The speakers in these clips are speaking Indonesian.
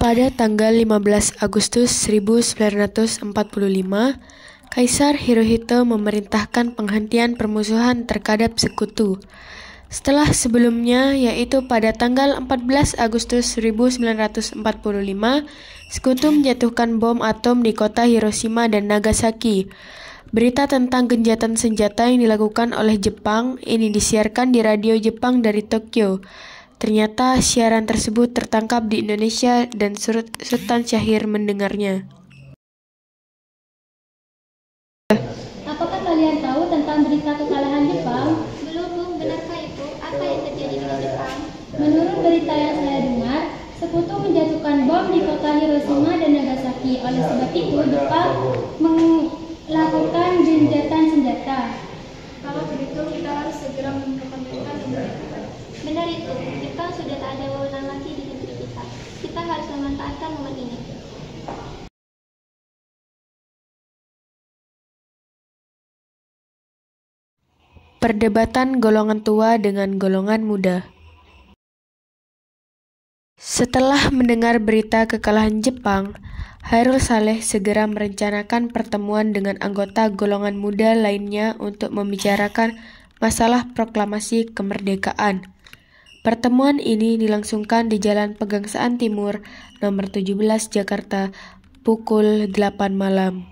Pada tanggal 15 Agustus 1945, Kaisar Hirohito memerintahkan penghentian permusuhan terhadap sekutu. Setelah sebelumnya, yaitu pada tanggal 14 Agustus 1945, sekutu menjatuhkan bom atom di kota Hiroshima dan Nagasaki. Berita tentang gencatan senjata yang dilakukan oleh Jepang ini disiarkan di radio Jepang dari Tokyo. Ternyata siaran tersebut tertangkap di Indonesia dan Sultan Syahrir mendengarnya. Apakah kalian tahu tentang berita kekalahan Jepang? Belum, Bu. Benarkah itu? Apa yang terjadi di Jepang? Menurut berita yang saya dengar, sekutu menjatuhkan bom di kota Hiroshima dan Nagasaki. Oleh sebab itu, Jepang melakukan gencatan senjata. Kalau begitu, kita harus segera memperkenalkan negeri. Benar itu. Jepang sudah tak ada wewenang lagi di negeri kita. Kita harus memanfaatkan momen ini. Perdebatan golongan tua dengan golongan muda. Setelah mendengar berita kekalahan Jepang, Hairul Saleh segera merencanakan pertemuan dengan anggota golongan muda lainnya untuk membicarakan masalah proklamasi kemerdekaan. Pertemuan ini dilangsungkan di Jalan Pegangsaan Timur, nomor 17 Jakarta, pukul 8 malam.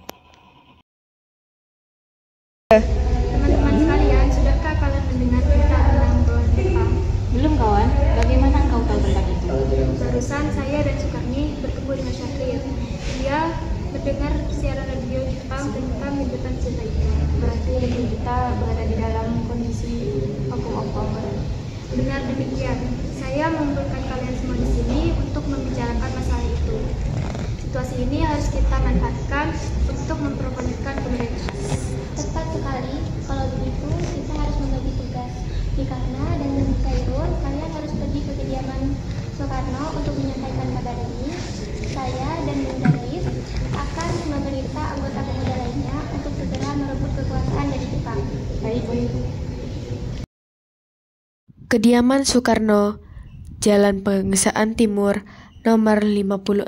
Teman-teman sekalian, sudahkah kalian mendengar berita tentang golongan Jepang? Belum kawan, bagaimana engkau tahu tentang itu? Barusan saya dan Sukarni bertemu dengan Syahrir. Dia mendengar siaran radio Jepang tentang gencatan senjata itu. Berarti negeri kita berada di dalam kondisi opung-opung. Benar demikian. Saya mengumpulkan kalian semua di sini untuk membicarakan masalah itu. Situasi ini harus kita manfaatkan untuk memperolehkan kemerdekaan. Tepat sekali. Kalau begitu, kita harus membagi tugas. Karena dan Khairul, kalian harus pergi ke kediaman Soekarno untuk menyampaikan kabar ini. Saya dan Daris akan memerintah anggota pemuda lainnya untuk segera merebut kekuasaan dari Jepang. Baik. Kediaman Soekarno, Jalan Pegangsaan Timur, nomor 56,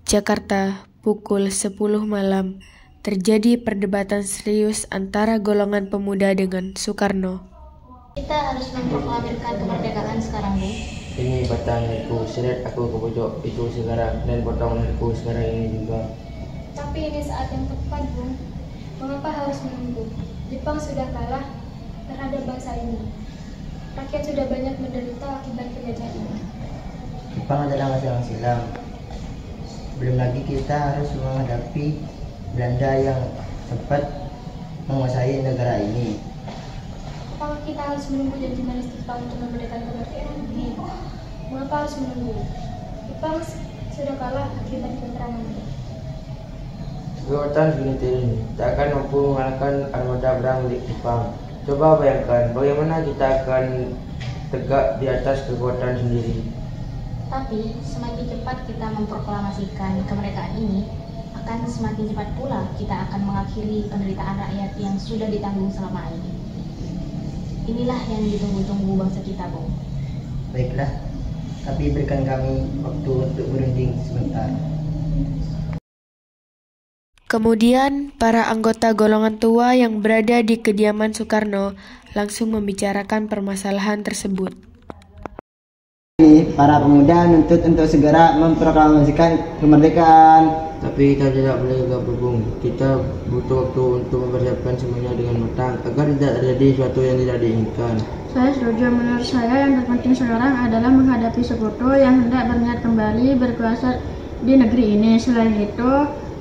Jakarta, pukul 10 malam. Terjadi perdebatan serius antara golongan pemuda dengan Soekarno. Kita harus memproklamirkan kemerdekaan sekarang, Bu. Ini batang leherku, seret aku ke pojok itu sekarang, dan potong leherku sekarang ini juga. Tapi ini saat yang tepat, Bu. Mengapa harus menunggu? Jepang sudah kalah terhadap bangsa ini. Rakyat sudah banyak menderita akibat penjajahan ini. Jepang adalah masa yang silam. Belum lagi kita harus menghadapi Belanda yang sempat menguasai negara ini. Apakah kita harus menunggu janji manis Jepang untuk memerdekakan kemerdekaan ini? Mengapa harus menunggu? Jepang sudah kalah akibat peperangan ini. Kekuatan segelintir ini tak akan mampu mengalahkan armada perang milik Jepang. Coba bayangkan bagaimana kita akan tegak di atas kekuatan sendiri. Tapi semakin cepat kita memproklamasikan kemerdekaan ini, akan semakin cepat pula kita akan mengakhiri penderitaan rakyat yang sudah ditanggung selama ini. Inilah yang ditunggu-tunggu bangsa kita, Bu. Baiklah, tapi berikan kami waktu untuk berunding sebentar. Kemudian, para anggota golongan tua yang berada di kediaman Soekarno langsung membicarakan permasalahan tersebut. Para pemuda nuntut untuk segera memproklamasikan kemerdekaan. Tapi kita tidak boleh bergabung. Kita butuh waktu untuk mempersiapkan semuanya dengan matang agar tidak terjadi sesuatu yang tidak diinginkan. Saya setuju. Menurut saya yang terpenting sekarang adalah menghadapi sekutu yang hendak berniat kembali berkuasa di negeri ini. Selain itu,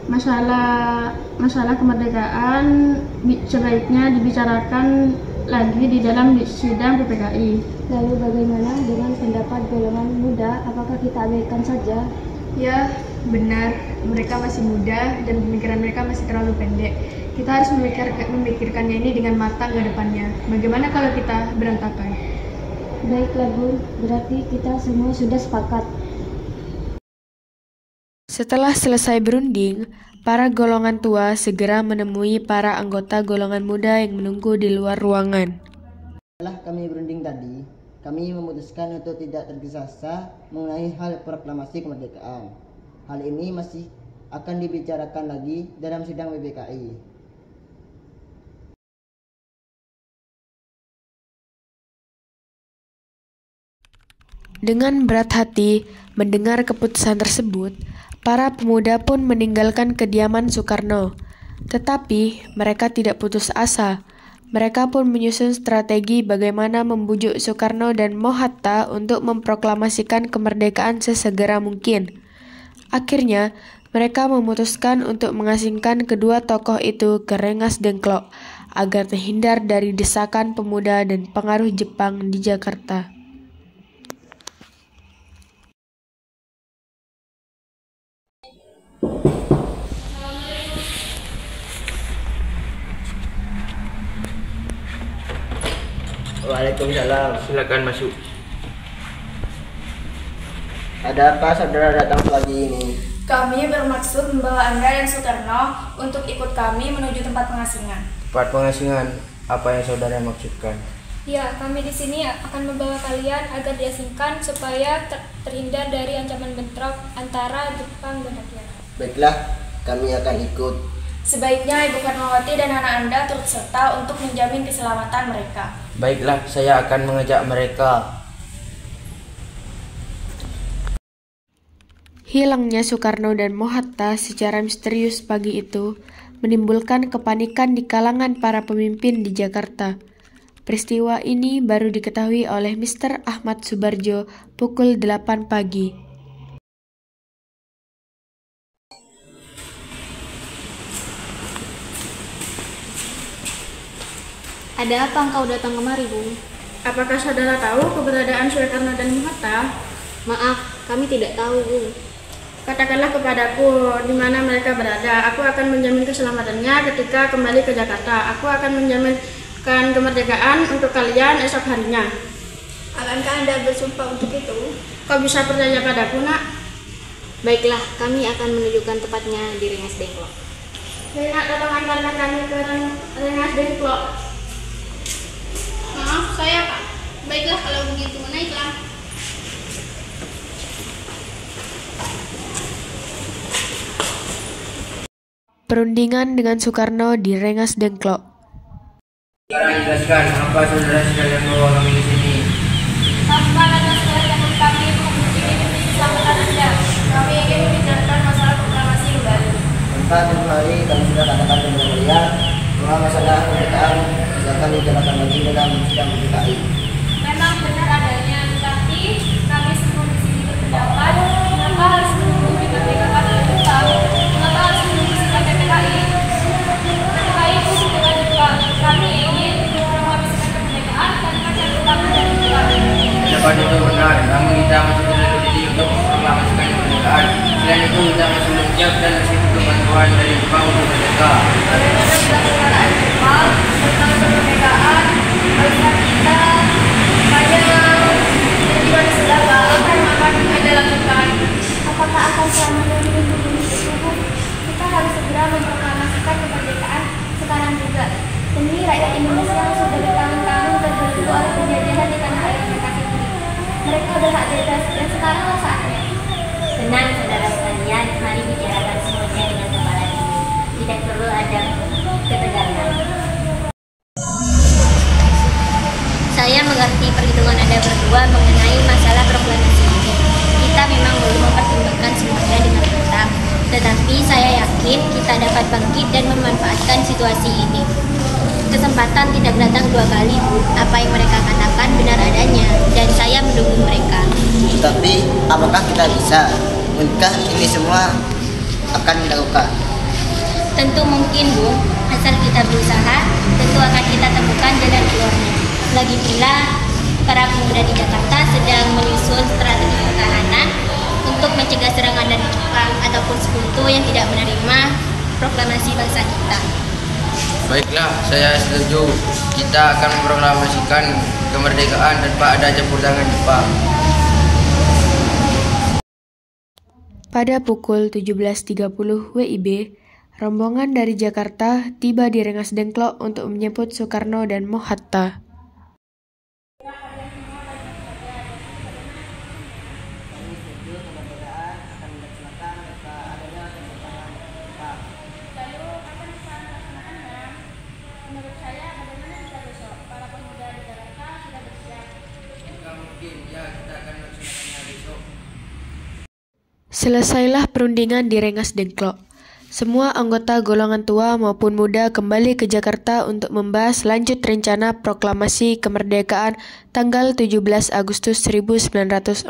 masalah kemerdekaan sebaiknya dibicarakan lagi di dalam sidang PPKI. Lalu bagaimana dengan pendapat golongan muda? Apakah kita abaikan saja? Ya, benar. Mereka masih muda dan pemikiran mereka masih terlalu pendek. Kita harus memikirkannya ini dengan matang ke depannya. Bagaimana kalau kita berantakan? Baiklah Bu, berarti kita semua sudah sepakat. Setelah selesai berunding, para golongan tua segera menemui para anggota golongan muda yang menunggu di luar ruangan. Setelah kami berunding tadi, kami memutuskan untuk tidak tergesa-gesa mengenai hal proklamasi kemerdekaan. Hal ini masih akan dibicarakan lagi dalam sidang PPKI. Dengan berat hati mendengar keputusan tersebut, para pemuda pun meninggalkan kediaman Soekarno. Tetapi mereka tidak putus asa. Mereka pun menyusun strategi bagaimana membujuk Soekarno dan Mohatta untuk memproklamasikan kemerdekaan sesegera mungkin. Akhirnya, mereka memutuskan untuk mengasingkan kedua tokoh itu ke Rengas Dengklok agar terhindar dari desakan pemuda dan pengaruh Jepang di Jakarta. Waalaikumsalam. Silakan masuk. Ada apa saudara datang pagi ini? Kami bermaksud membawa Anda dan Soekarno untuk ikut kami menuju tempat pengasingan. Tempat pengasingan, apa yang saudara maksudkan? Ya, kami di sini akan membawa kalian agar diasingkan supaya terhindar dari ancaman bentrok antara Jepang dan rakyat. Baiklah, kami akan ikut. Sebaiknya Ibu Fatmawati dan anak Anda turut serta untuk menjamin keselamatan mereka. Baiklah, saya akan mengajak mereka. Hilangnya Soekarno dan Mohatta secara misterius pagi itu menimbulkan kepanikan di kalangan para pemimpin di Jakarta. Peristiwa ini baru diketahui oleh Mr. Ahmad Subarjo pukul 8 pagi. Ada apa engkau datang kemari, Bu? Apakah saudara tahu keberadaan Soekarno dan Mohatta? Maaf, kami tidak tahu, Bu. Katakanlah kepadaku di mana mereka berada. Aku akan menjamin keselamatannya ketika kembali ke Jakarta. Aku akan menjaminkan kemerdekaan untuk kalian esok harinya. Akankah Anda bersumpah untuk itu? Kau bisa percaya padaku, Nak? Baiklah, kami akan menunjukkan tepatnya di Rengas Dengklok. Nak, tolong antarkan kami ke Rengas Dengklok. Maaf, saya Pak. Baiklah kalau begitu, naiklah. Perundingan dengan Soekarno di Rengas Dengklok. Sekarang jelaskan apa saudara sekalian bawa kami di sini. Tanpa atas kedatangan kami ini demi keselamatan Anda. Kami ingin membicarakan masalah proklamasi kembali. Tempat tempoh hari kami sudah katakan kepada kalian bahwa masalah kemerdekaan akan dibicarakan lagi dalam sidang PPKI. Memang benar adanya, tetapi kami semua di sini berpendapat mengapa harus menunggu dimerdekakan oleh Jepang? Mengapa harus menunggu sidang PPKI? PPKI itu dengan Jepang. Kami ingin menghabiskan kemerdekaan tanpa catatan dari Jepang. Pendapat itu benar, namun kita masih terlalu dini untuk memproklamasikan kemerdekaan. Selain itu, kita masih belum siap dan masih butuh bantuan dari Jepang untuk merdeka. Bagaimana dengan kemerdekaan Jepang tentang kemerdekaan? Bagaimana kita supaya tujuan segala apa yang akan kita lakukan? Apakah akan selama dari minggu tersebut? Kita harus segera memproklamasikan kemerdekaan sekarang juga demi rakyat Indonesia yang sudah bertahun-tahun terbelenggu oleh penjajahan di tanah air mereka sendiri. Mereka berhak bebas dan sekaranglah saatnya. Tenang saudara sekalian, mari bicarakan semuanya dengan kepala dingin. Di kita dapat bangkit dan memanfaatkan situasi ini. Kesempatan tidak datang dua kali, Bu. Apa yang mereka katakan benar adanya, dan saya mendukung mereka. Tetapi apakah kita bisa? Mungkinkah ini semua akan dilakukan? Tentu mungkin, Bu. Asal kita berusaha, tentu akan kita temukan jalan keluarnya. Lagi pula, para pemuda di Jakarta sedang menyusun strategi pertahanan untuk mencegah serangan dari Jepang ataupun sekutu yang tidak menerima proklamasi bangsa kita. Baiklah, saya setuju. Kita akan memproklamasikan kemerdekaan tanpa ada campur tangan Jepang. Pada pukul 17.30 WIB, rombongan dari Jakarta tiba di Rengas Dengklok untuk menyambut Soekarno dan Mohatta. Selesailah perundingan di Rengas Dengklok. Semua anggota golongan tua maupun muda kembali ke Jakarta untuk membahas lanjut rencana proklamasi kemerdekaan tanggal 17 Agustus 1945.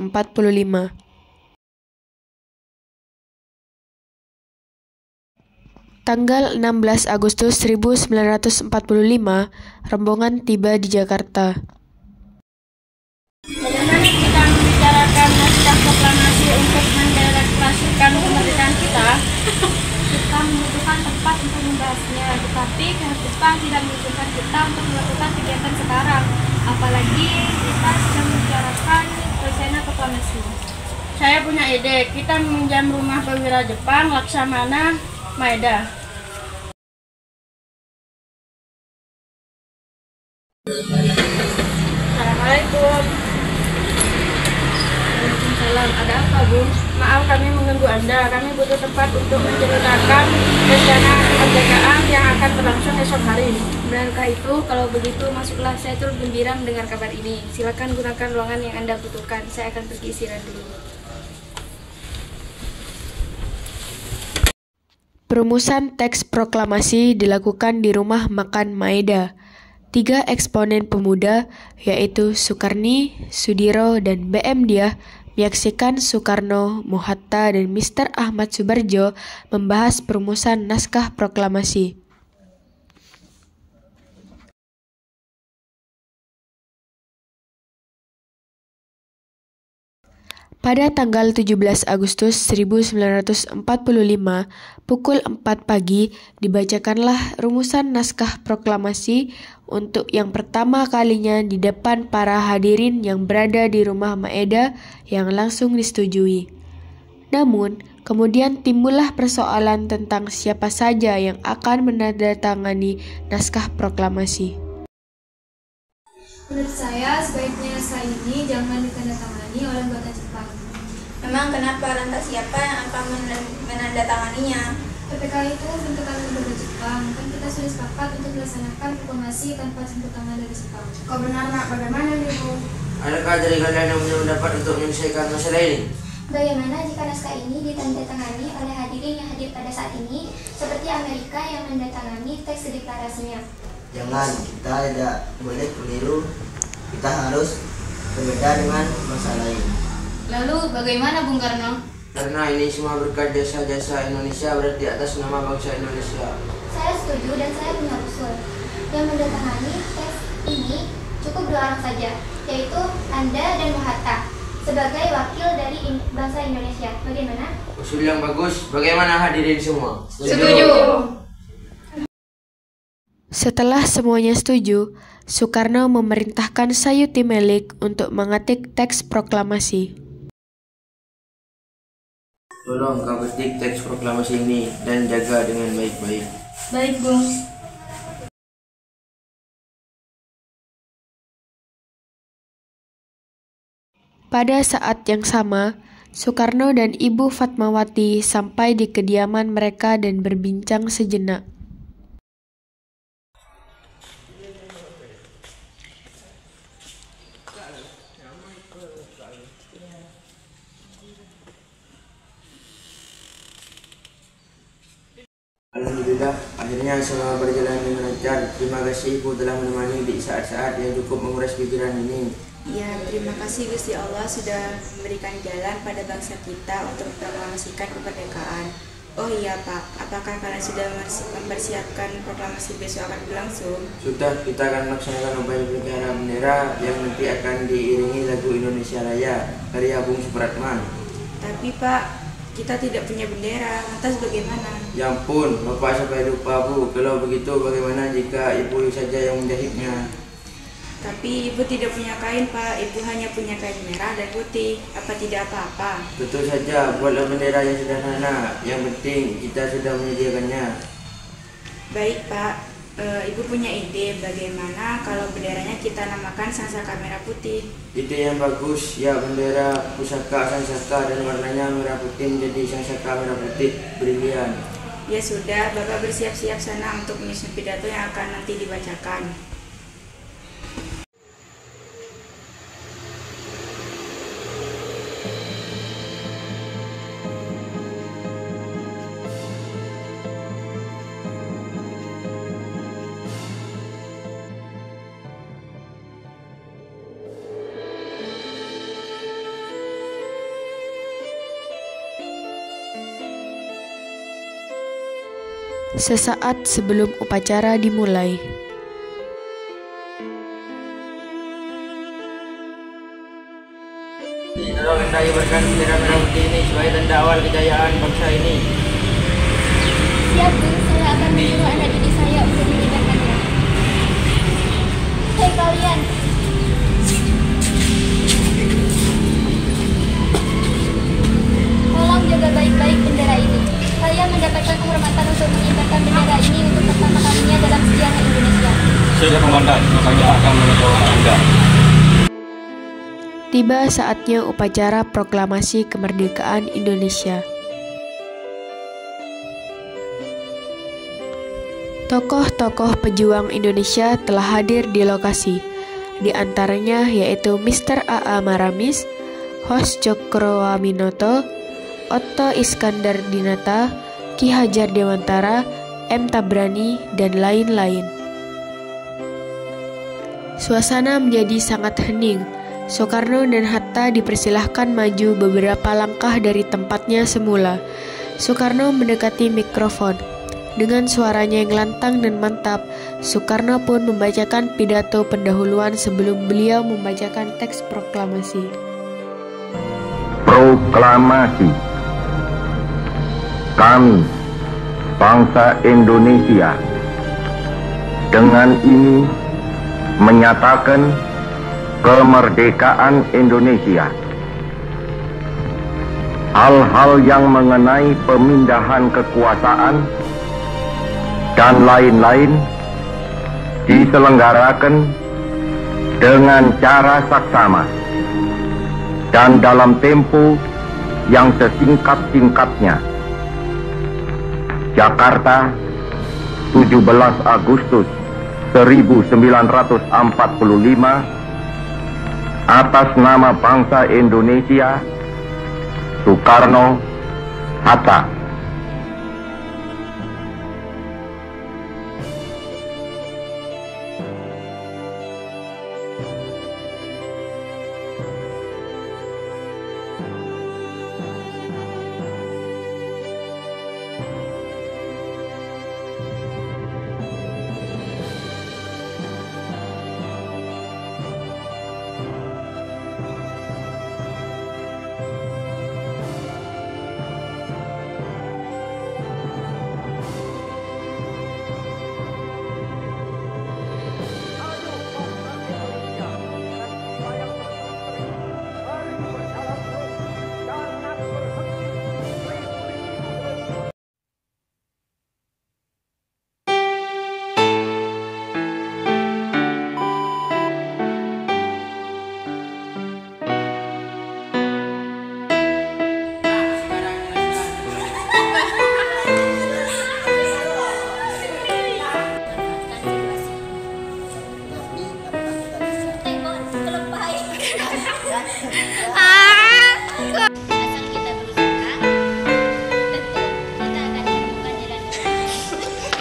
Tanggal 16 Agustus 1945, rombongan tiba di Jakarta. Bagaimana kita membicarakan naskah proklamasi untuk mendeklarasikan kemerdekaan kita? Kita membutuhkan tempat untuk membahasnya, tetapi pihak Jepang tidak mengizinkan kita untuk melakukan kegiatan sekarang. Apalagi kita sedang membicarakan rencana proklamasi. Saya punya ide, kita meminjam rumah perwira Jepang Laksamana Maeda. Assalamualaikum. Waalaikumsalam. Ada apa, Bu? Maaf kami mengganggu Anda. Kami butuh tempat untuk menceritakan rencana kemerdekaan yang akan berlangsung esok hari. Benarkah itu? Kalau begitu, masuklah. Saya turut gembira mendengar kabar ini. Silakan gunakan ruangan yang Anda butuhkan. Saya akan pergi istirahat dulu. Perumusan teks proklamasi dilakukan di rumah makan Maeda. 3 eksponen pemuda, yaitu Sukarni, Sudiro, dan BM Diah, menyaksikan Soekarno, Mohatta, dan Mr. Ahmad Subarjo membahas perumusan naskah proklamasi. Pada tanggal 17 Agustus 1945, pukul 4 pagi, dibacakanlah rumusan naskah proklamasi untuk yang pertama kalinya di depan para hadirin yang berada di rumah Maeda yang langsung disetujui. Namun, kemudian timbullah persoalan tentang siapa saja yang akan menandatangani naskah proklamasi. Menurut saya, sebaiknya naskah ini jangan ditandatangani oleh anggota Jepang. Memang kenapa, lantas siapa yang akan menandatanganinya? PPK itu bentukan lembaga Jepang, kan kita sudah sepakat untuk melaksanakan proklamasi tanpa campur tangan dari Jepang. Kau benar, Nak? Bagaimana nih, Bu? Adakah dari kalian yang punya pendapat untuk menyelesaikan masalah ini? Bagaimana jika naskah ini ditandatangani oleh hadirin yang hadir pada saat ini, seperti Amerika yang mendatangani teks deklarasinya? Jangan, kita tidak boleh keliru. Kita harus berbeda dengan bangsa lain. Lalu bagaimana Bung Karno? Karena ini semua berkat jasa-jasa Indonesia berarti atas nama bangsa Indonesia. Saya setuju dan saya punya usul. Yang mendatangani teks ini cukup 2 orang saja, yaitu Anda dan Mohatta, sebagai wakil dari bangsa Indonesia. Bagaimana? Usul yang bagus. Bagaimana hadirin semua? Setuju. Setelah semuanya setuju, Soekarno memerintahkan Sayuti Melik untuk mengetik teks proklamasi. Tolong kau ketik teks proklamasi ini dan jaga dengan baik-baik. Baik, Bung. Pada saat yang sama, Soekarno dan Ibu Fatmawati sampai di kediaman mereka dan berbincang sejenak. Alhamdulillah, akhirnya semua berjalan dengan lancar. Terima kasih Ibu telah menemani di saat-saat yang cukup menguras pikiran ini. Ya, terima kasih Gusti Allah sudah memberikan jalan pada bangsa kita untuk memproklamasikan kemerdekaan. Oh iya Pak, apakah kalian sudah mempersiapkan proklamasi besok akan berlangsung? Sudah, kita akan melaksanakan upaya pelihara bendera yang nanti akan diiringi lagu Indonesia Raya karya Bung Supratman. Tapi Pak, kita tidak punya bendera, lantas bagaimana? Ya ampun, Bapak sampai lupa Bu. Kalau begitu bagaimana jika Ibu saja yang menjahitnya? Tapi Ibu tidak punya kain Pak, Ibu hanya punya kain merah dan putih. Apa tidak apa-apa? Tentu saja, buatlah bendera yang sederhana. Yang penting kita sudah menyediakannya. Baik Pak, Ibu punya ide bagaimana kalau benderanya kita namakan Sangsaka Merah Putih? Ide yang bagus, ya bendera pusaka Sangsaka dan warnanya merah putih menjadi Sangsaka Merah Putih brilian. Ya sudah, Bapak bersiap-siap sana untuk menyusun pidato yang akan nanti dibacakan. Sesaat sebelum upacara dimulai. Tolong kita kibarkan bendera merah putih ini sebagai tanda awal kejayaan bangsa ini. Siap Bu, saya akan menyuruh anak didik saya untuk mengibarkannya. Hei kalian, tolong jaga baik-baik bendera ini. Saya mendapatkan kehormatan untuk mengibarkan bendera ini untuk pertama kalinya dalam sejarah Indonesia. Siap Komandan, saya akan menolong Anda. Tiba saatnya upacara proklamasi kemerdekaan Indonesia. Tokoh-tokoh pejuang Indonesia telah hadir di lokasi. Di antaranya yaitu Mr. A.A. Maramis, Hos Cokroaminoto, Otto Iskandar Dinata, Ki Hajar Dewantara, M. Tabrani, dan lain-lain. Suasana menjadi sangat hening. Soekarno dan Hatta dipersilahkan maju beberapa langkah dari tempatnya semula. Soekarno mendekati mikrofon. Dengan suaranya yang lantang dan mantap, Soekarno pun membacakan pidato pendahuluan sebelum beliau membacakan teks proklamasi. Proklamasi. Kami, bangsa Indonesia, dengan ini menyatakan kemerdekaan Indonesia. Hal-hal yang mengenai pemindahan kekuasaan dan lain-lain diselenggarakan dengan cara saksama dan dalam tempo yang sesingkat-singkatnya. Jakarta, 17 Agustus 1945, atas nama bangsa Indonesia, Soekarno, Hatta.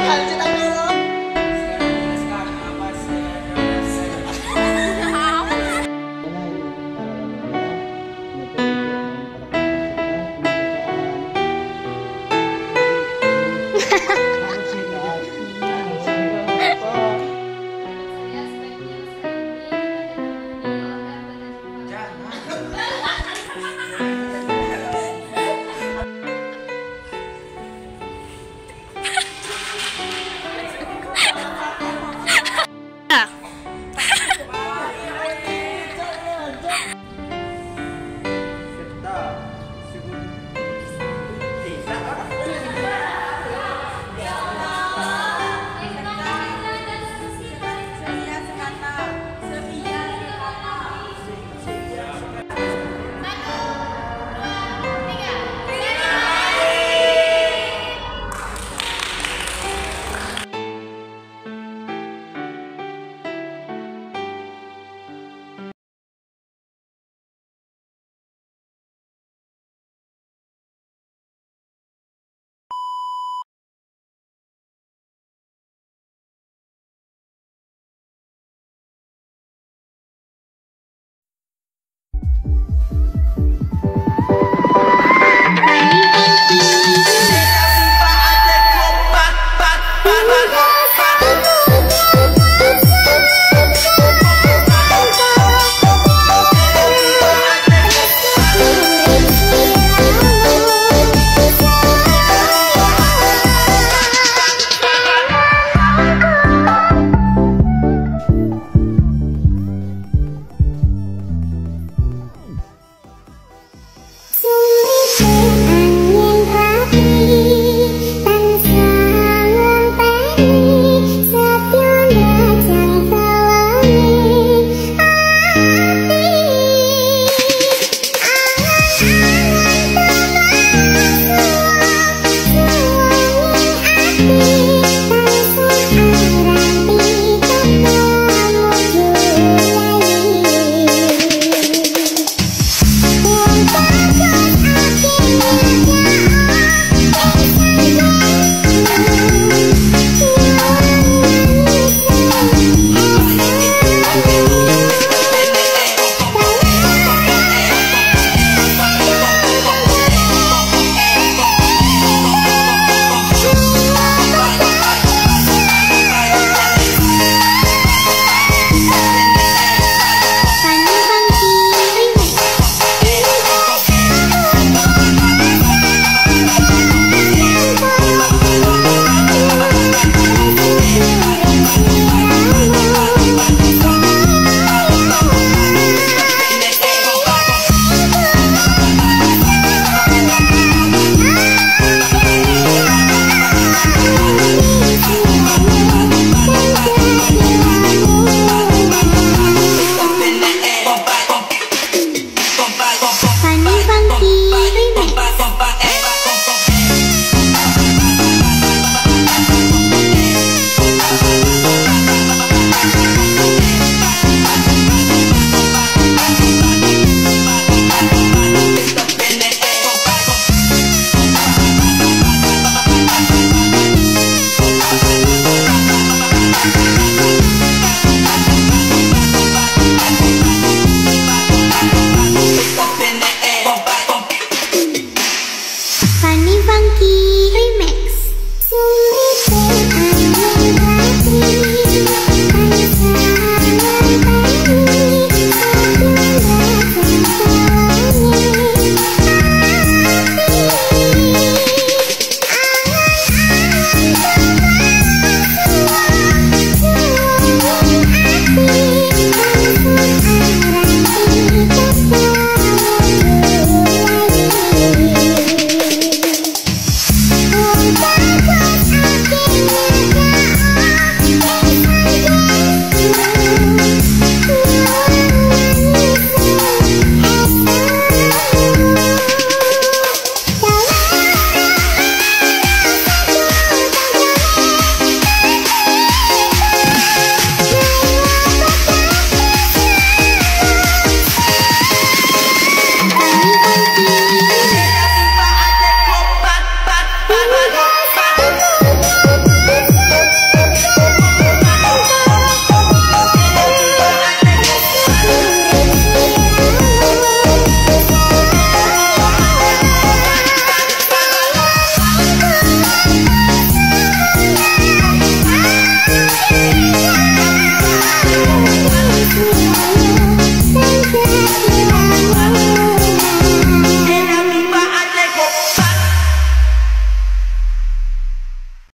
Bye.